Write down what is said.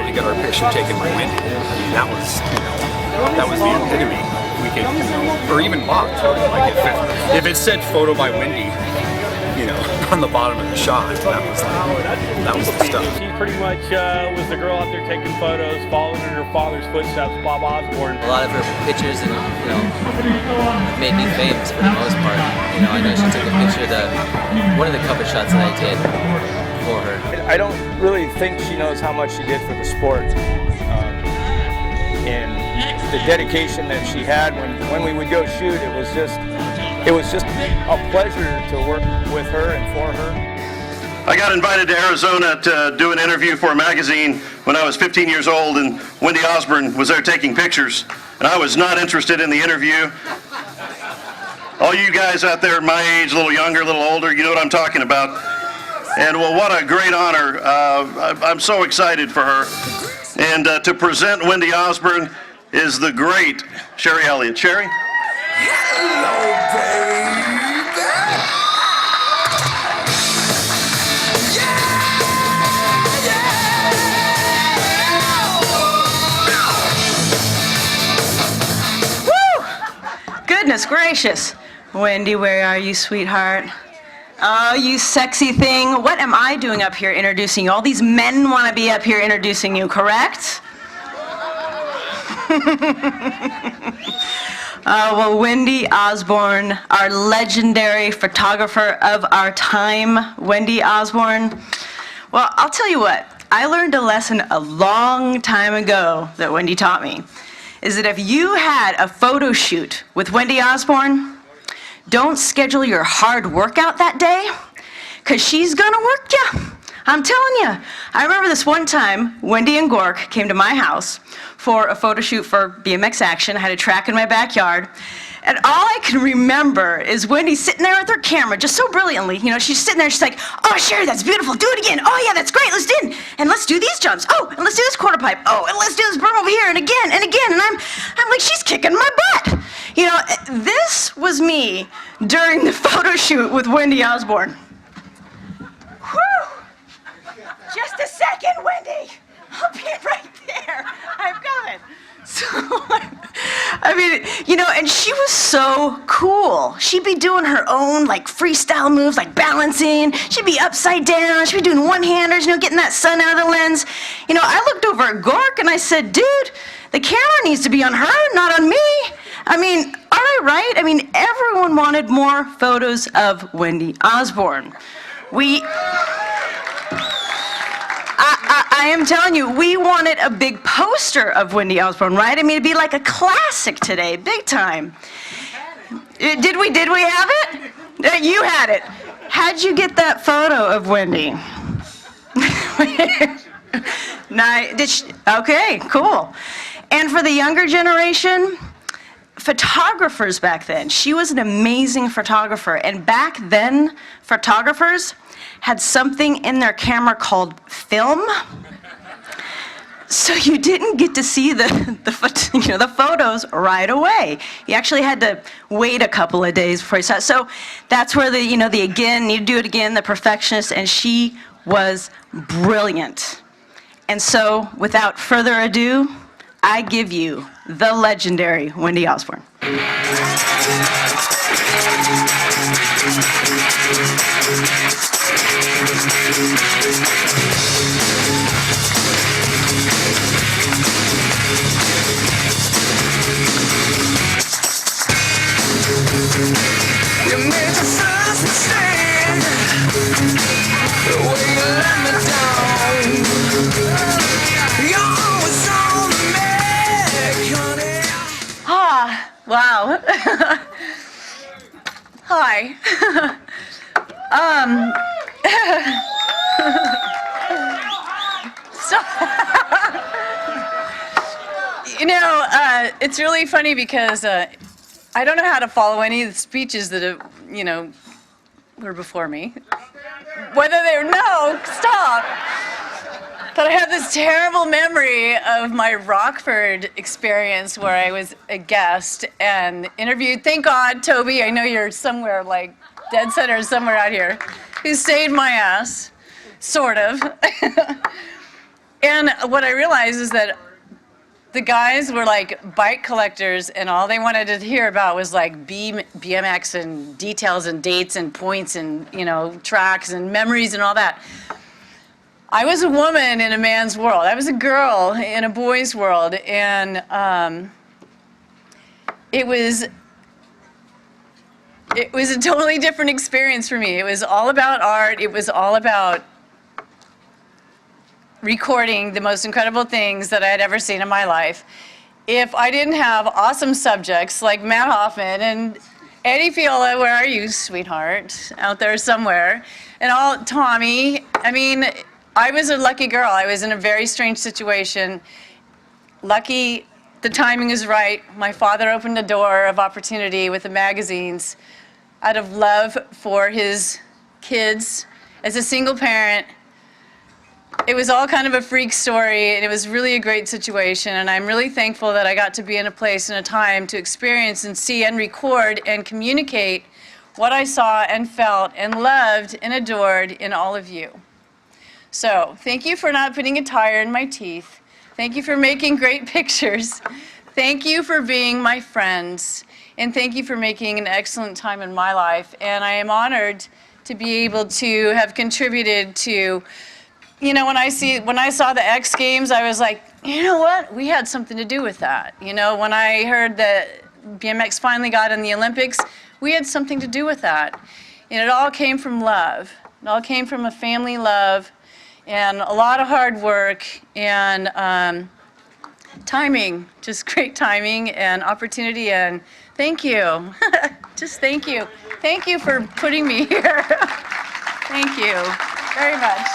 wanted to get our picture taken by Wendy. I mean, that was, that was the epitome. We could, or even Bob, like if it said photo by Wendy, on the bottom of the shot, that was the stuff. She pretty much was the girl out there taking photos, following in her father's footsteps, Bob Osborn. A lot of her pictures and made me famous for the most part. I know she took a picture one of the cover shots that I did for her. I don't really think she knows how much she did for the sport, and the dedication that she had when we would go shoot. It was just a pleasure to work with her and for her. I got invited to Arizona to do an interview for a magazine when I was 15 years old, and Wendy Osborn was there taking pictures, and I was not interested in the interview. All you guys out there my age, a little younger, a little older, you know what I'm talking about. And well, what a great honor. I'm so excited for her. And to present Wendy Osborn is the great Sherry Elliott. Sherry? Hello, baby. Woo! Goodness gracious. Wendy, where are you, sweetheart? Oh, you sexy thing. What am I doing up here introducing you? All these men want to be up here introducing you, correct? Well, Wendy Osborn, our legendary photographer of our time, Wendy Osborn. Well, I'll tell you what, I learned a lesson a long time ago that Wendy taught me, is that if you had a photo shoot with Wendy Osborn, don't schedule your hard workout that day, because she's gonna work you. I'm telling you. I remember this one time, Wendy and Gork came to my house for a photo shoot for BMX action. I had a track in my backyard. And all I can remember is Wendy sitting there with her camera, just so brilliantly. She's sitting there, she's like, oh, Sherry, that's beautiful. Do it again. Oh, yeah, that's great. Let's do it. And let's do these jumps. Oh, and let's do this quarter pipe. Oh, and let's do this berm over here, and again, and again. And I'm like, she's kicking my butt. This was me during the photo shoot with Wendy Osborn. Whew. Just a second, Wendy. I'll be right there. I've got it. So, and she was so cool. She'd be doing her own, freestyle moves, like balancing. She'd be upside down. She'd be doing one-handers, getting that sun out of the lens. I looked over at Gork and I said, dude, the camera needs to be on her, not on me. Aren't I right? Everyone wanted more photos of Wendy Osborn. I am telling you, we wanted a big poster of Wendy Osborn, right? It'd be like a classic today, big time. Did we have it? You had it. How'd you get that photo of Wendy? Okay, cool. And for the younger generation, photographers back then, she was an amazing photographer. And back then, photographers had something in their camera called film. So you didn't get to see the photos right away. You actually had to wait a couple of days before you saw it. So that's where the again, need to do it again, the perfectionist, and she was brilliant. And so without further ado, I give you the legendary Wendy Osborn. You made the first mistake, the way you let me down. You're always on the make, honey. Wow. Hi. It's really funny because I don't know how to follow any of the speeches that have, were before me. Whether they're, no, stop. But I have this terrible memory of my Rockford experience where I was a guest and interviewed, thank God, Toby, I know you're somewhere dead center somewhere out here, who saved my ass, sort of. And what I realized is that the guys were like bike collectors, and all they wanted to hear about was like BMX and details and dates and points and, you know, tracks and memories and all that. I was a woman in a man's world. I was a girl in a boy's world, and it was a totally different experience for me. It was all about art. It was all about recording the most incredible things that I had ever seen in my life. If I didn't have awesome subjects like Matt Hoffman and Eddie Fiola, where are you, sweetheart? Out there somewhere. And Tommy, I mean, I was a lucky girl. I was in a very strange situation. Lucky, the timing is right. My father opened a door of opportunity with the magazines out of love for his kids. As a single parent, it was all kind of a freak story, and it was really a great situation, and I'm really thankful that I got to be in a place and a time to experience and see and record and communicate what I saw and felt and loved and adored in all of you. So, thank you for not putting a tire in my teeth. Thank you for making great pictures. Thank you for being my friends, and thank you for making an excellent time in my life, and I am honored to be able to have contributed to, you know, when I saw the X Games, I was like, you know what? We had something to do with that. You know, when I heard that BMX finally got in the Olympics, we had something to do with that. And it all came from love. It all came from a family love and a lot of hard work and timing, just great timing and opportunity. And thank you. Just thank you. Thank you for putting me here. Thank you very much.